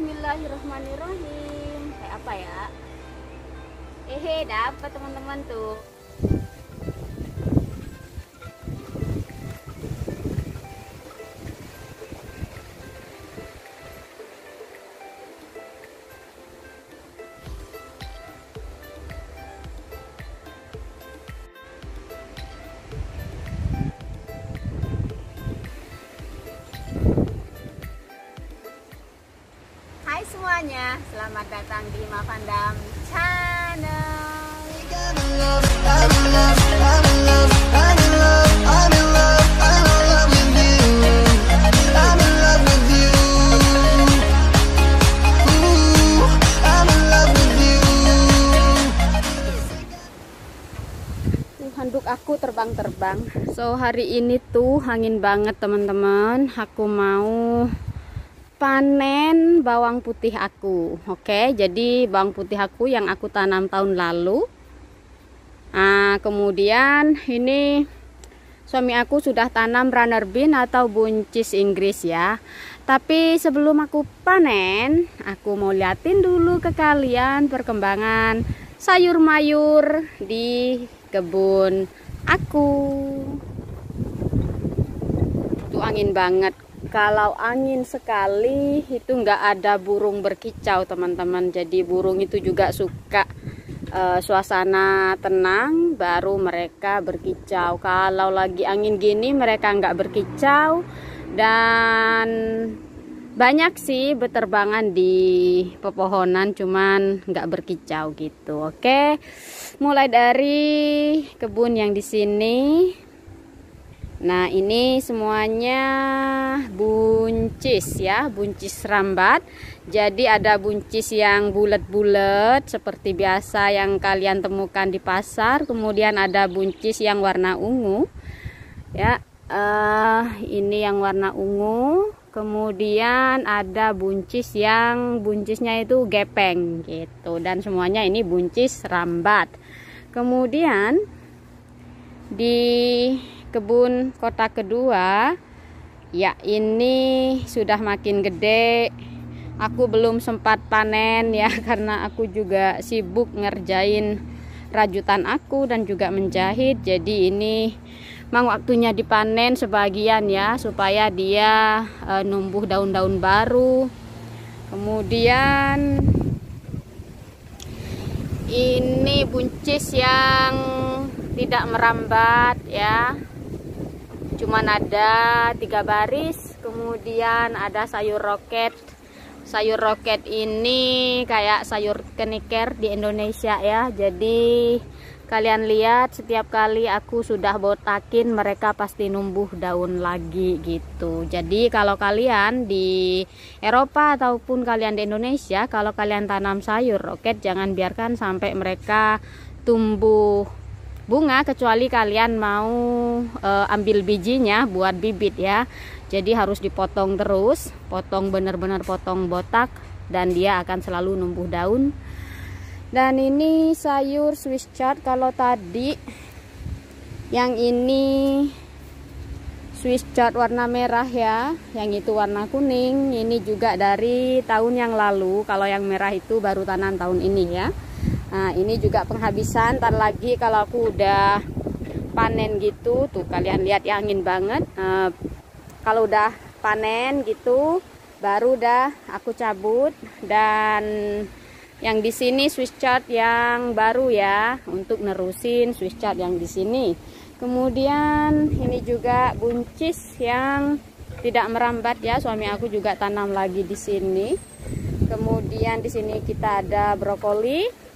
Bismillahirrahmanirrahim. Kayak apa ya? Dapat teman-teman tuh. Hai semuanya, selamat datang di Mavandam Channel. Handuk aku terbang-terbang. So hari ini tuh angin banget teman-teman. Aku mau panen bawang putih aku. Oke, jadi bawang putih aku yang aku tanam tahun lalu. Kemudian ini suami aku sudah tanam runner bean atau buncis Inggris ya. Tapi sebelum aku panen, aku mau liatin dulu ke kalian perkembangan sayur mayur di kebun aku. Tuh angin banget. Kalau angin sekali itu nggak ada burung berkicau teman-teman. Jadi burung itu juga suka suasana tenang baru mereka berkicau. Kalau lagi angin gini mereka nggak berkicau. Dan banyak sih berterbangan di pepohonan cuman nggak berkicau gitu. Oke, mulai dari kebun yang di sini. Nah ini semuanya buncis ya, buncis rambat. Jadi ada buncis yang bulat-bulat seperti biasa yang kalian temukan di pasar. Kemudian ada buncis yang warna ungu ya, ini yang warna ungu. Kemudian ada buncis yang buncisnya itu gepeng gitu. Dan semuanya ini buncis rambat. Kemudian di kebun kotak kedua ya, ini sudah makin gede. Aku belum sempat panen ya karena aku juga sibuk ngerjain rajutan aku dan juga menjahit. Jadi ini memang waktunya dipanen sebagian ya, supaya dia numbuh daun-daun baru. Kemudian ini buncis yang tidak merambat ya, cuman ada 3 baris. Kemudian ada sayur roket. Sayur roket ini kayak sayur keniker di Indonesia ya. Jadi kalian lihat setiap kali aku sudah botakin mereka pasti numbuh daun lagi gitu. Jadi kalau kalian di Eropa ataupun kalian di Indonesia, kalau kalian tanam sayur roket jangan biarkan sampai mereka tumbuh bunga, kecuali kalian mau ambil bijinya buat bibit ya. Jadi harus dipotong terus, potong benar-benar potong botak, dan dia akan selalu numbuh daun. Dan ini sayur Swiss chard. Kalau tadi yang ini Swiss chard warna merah ya, yang itu warna kuning. Ini juga dari tahun yang lalu. Kalau yang merah itu baru tanam tahun ini ya. Nah ini juga penghabisan. Ntar lagi kalau aku udah panen gitu, tuh kalian lihat ya, angin banget. Kalau udah panen gitu baru dah aku cabut. Dan yang di sini Swiss chard yang baru ya, untuk nerusin Swiss chard yang di sini. Kemudian ini juga buncis yang tidak merambat ya, suami aku juga tanam lagi di sini. Kemudian di sini kita ada brokoli.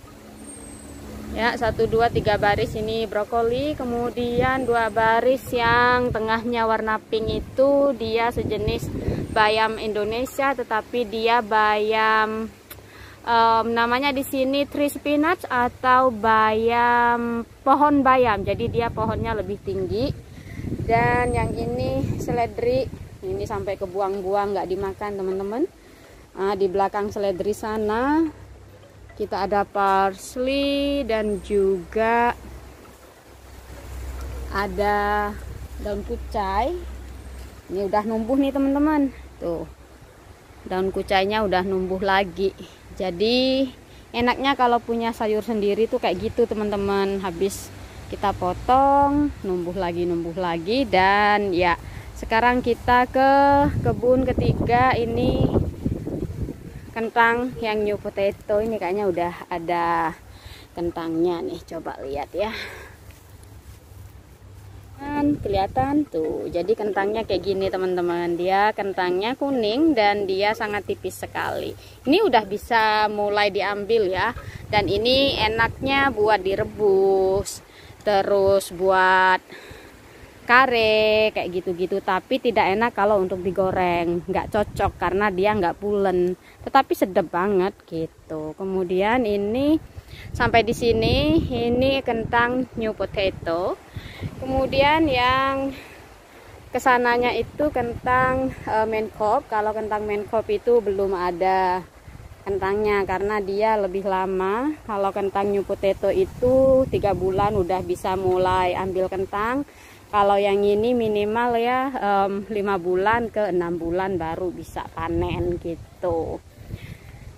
Ya, 1, 2, 3 baris ini brokoli. Kemudian 2 baris yang tengahnya warna pink itu dia sejenis bayam Indonesia, tetapi dia bayam namanya di sini tree spinach atau bayam, pohon bayam. Jadi dia pohonnya lebih tinggi. Dan yang ini seledri, ini sampai kebuang-buang nggak dimakan teman-teman. Di belakang seledri sana kita ada parsley dan juga ada daun kucai. Ini udah numbuh nih teman-teman. Tuh. daun kucainya udah numbuh lagi. Jadi enaknya kalau punya sayur sendiri tuh kayak gitu teman-teman, habis kita potong numbuh lagi. Dan ya sekarang kita ke kebun ketiga. Ini kentang yang new potato, ini kayaknya udah ada kentangnya nih, coba lihat ya. Dan kelihatan tuh, jadi kentangnya kayak gini teman-teman. Dia kentangnya kuning dan dia sangat tipis sekali. Ini udah bisa mulai diambil ya. Dan ini enaknya buat direbus, terus buat kare kayak gitu-gitu. Tapi tidak enak kalau untuk digoreng, nggak cocok karena dia nggak pulen. Tetapi sedap banget gitu. Kemudian ini sampai di sini, ini kentang new potato. Kemudian yang kesananya itu kentang main crop. Kalau kentang main crop itu belum ada kentangnya karena dia lebih lama. Kalau kentang new potato itu 3 bulan udah bisa mulai ambil kentang. Kalau yang ini minimal ya 5 bulan ke 6 bulan baru bisa panen gitu.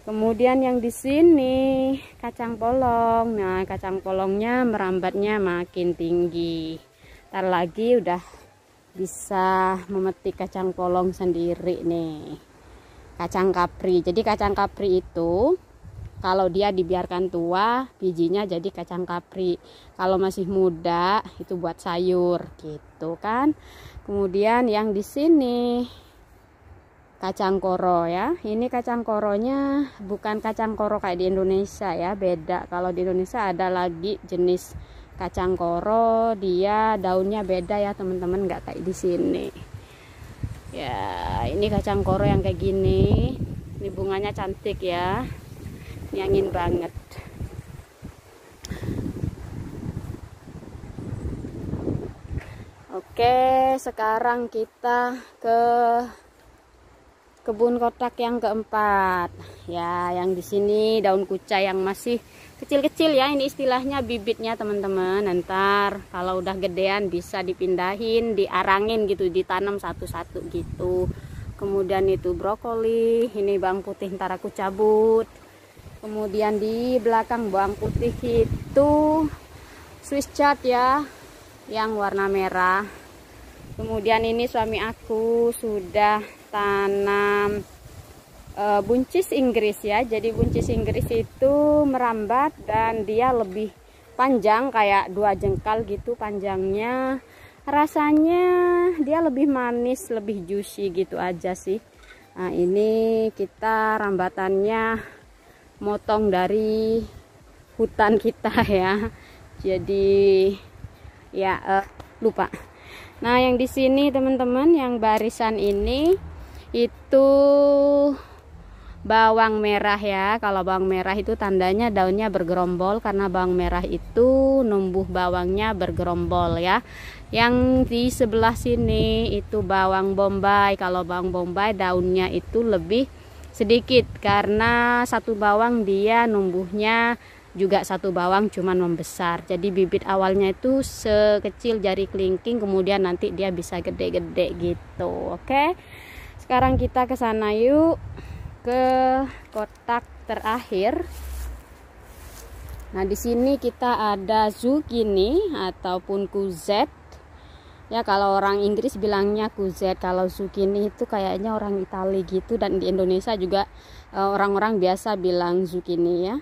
Kemudian yang di sini kacang polong. Nah, kacang polongnya merambatnya makin tinggi. Ntar lagi udah bisa memetik kacang polong sendiri nih. Kacang kapri. Jadi kacang kapri itu kalau dia dibiarkan tua, bijinya jadi kacang kapri. Kalau masih muda itu buat sayur gitu kan. Kemudian yang di sini kacang koro ya. Ini kacang koronya bukan kacang koro kayak di Indonesia ya, beda. Kalau di Indonesia ada lagi jenis kacang koro, dia daunnya beda ya teman-teman, nggak kayak di sini. Ya, ini kacang koro yang kayak gini. Ini bunganya cantik ya. Ini angin banget. Oke, sekarang kita ke kebun kotak yang keempat ya. Yang di sini daun kucai yang masih kecil-kecil ya, ini istilahnya bibitnya teman-teman. Ntar kalau udah gedean bisa dipindahin, diarangin gitu, ditanam satu-satu gitu. Kemudian itu brokoli, ini bawang putih ntar aku cabut. Kemudian di belakang bawang putih itu Swiss chard ya, yang warna merah. Kemudian ini suami aku sudah tanam buncis Inggris ya. Jadi buncis Inggris itu merambat dan dia lebih panjang, kayak 2 jengkal gitu panjangnya. Rasanya dia lebih manis, lebih juicy gitu aja sih. Nah, ini kita rambatannya motong dari hutan kita ya. Jadi ya lupa. Nah, yang di sini teman-teman, yang barisan ini itu bawang merah ya. Kalau bawang merah itu tandanya daunnya bergerombol, karena bawang merah itu numbuh bawangnya bergerombol ya. Yang di sebelah sini itu bawang bombay. Kalau bawang bombay daunnya itu lebih sedikit karena satu bawang dia numbuhnya juga satu bawang cuman membesar. Jadi bibit awalnya itu sekecil jari kelingking, kemudian nanti dia bisa gede-gede gitu. Oke. Sekarang kita ke sana yuk, ke kotak terakhir. Nah, di sini kita ada zucchini ataupun courgette. Ya, kalau orang Inggris bilangnya courgette, kalau zucchini itu kayaknya orang Italia gitu, dan di Indonesia juga orang-orang biasa bilang zucchini ya.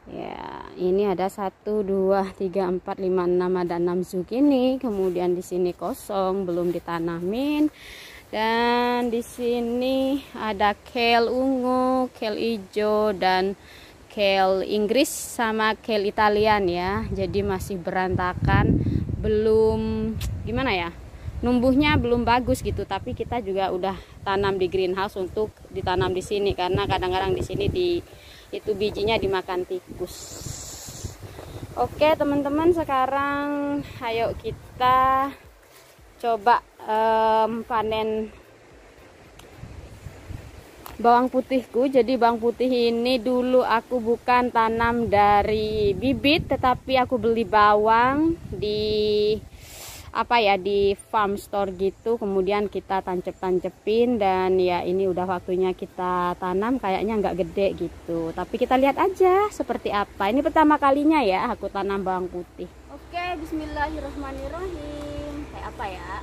Ya, ini ada 1, 2, 3, 4, 5, 6, ada 6 zucchini. Kemudian di sini kosong, belum ditanamin. Dan di sini ada kale ungu, kale hijau, dan kale Inggris sama kale Italian ya. Jadi masih berantakan, belum gimana ya, numbuhnya belum bagus gitu. Tapi kita juga udah tanam di greenhouse untuk ditanam di sini, karena kadang-kadang di sini itu bijinya dimakan tikus. Oke teman-teman, sekarang ayo kita coba panen bawang putihku. Jadi bawang putih ini dulu aku bukan tanam dari bibit, tetapi aku beli bawang di apa ya, di farm store gitu, kemudian kita tancep-tancepin, dan ya ini udah waktunya kita tanam. Kayaknya nggak gede gitu, tapi kita lihat aja seperti apa. Ini pertama kalinya ya aku tanam bawang putih. Oke, bismillahirrahmanirrahim. Kayak apa ya?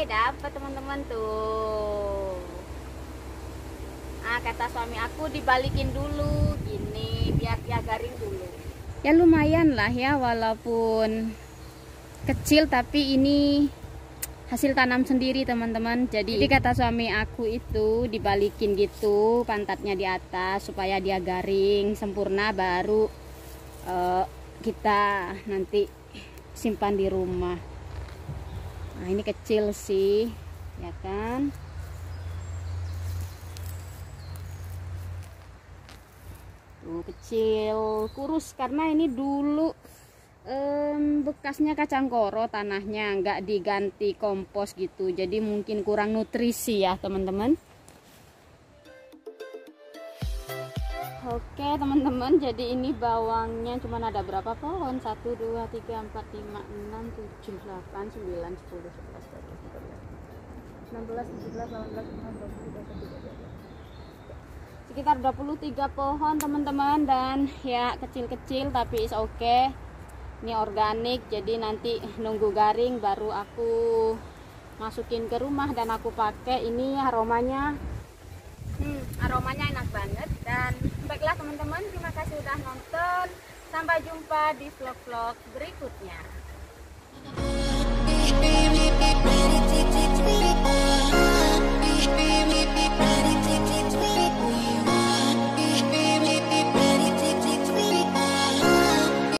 Dapat teman-teman tuh. Nah, kata suami aku dibalikin dulu gini biar dia garing dulu. Ya lumayan lah ya, walaupun kecil tapi ini hasil tanam sendiri teman-teman. Jadi kata suami aku itu dibalikin gitu pantatnya di atas supaya dia garing sempurna, baru kita nanti simpan di rumah. Nah ini kecil sih ya kan. Tuh kecil, kurus karena ini dulu bekasnya kacang koro, tanahnya nggak diganti kompos gitu, jadi mungkin kurang nutrisi ya teman-teman. Oke teman-teman, jadi ini bawangnya cuma ada berapa pohon? 1, 2, 3, 4, 5, 6, 7, 8, 9, 10, 11, 12, 13, 16, 17, 18, 19, 20, 21, 22, 23, sekitar 23 pohon teman-teman. Dan ya kecil-kecil tapi is oke. Ini organik, jadi nanti nunggu garing baru aku masukin ke rumah dan aku pakai. Ini aromanya enak banget. Dan baiklah teman-teman, terima kasih sudah nonton. Sampai jumpa di vlog-vlog berikutnya.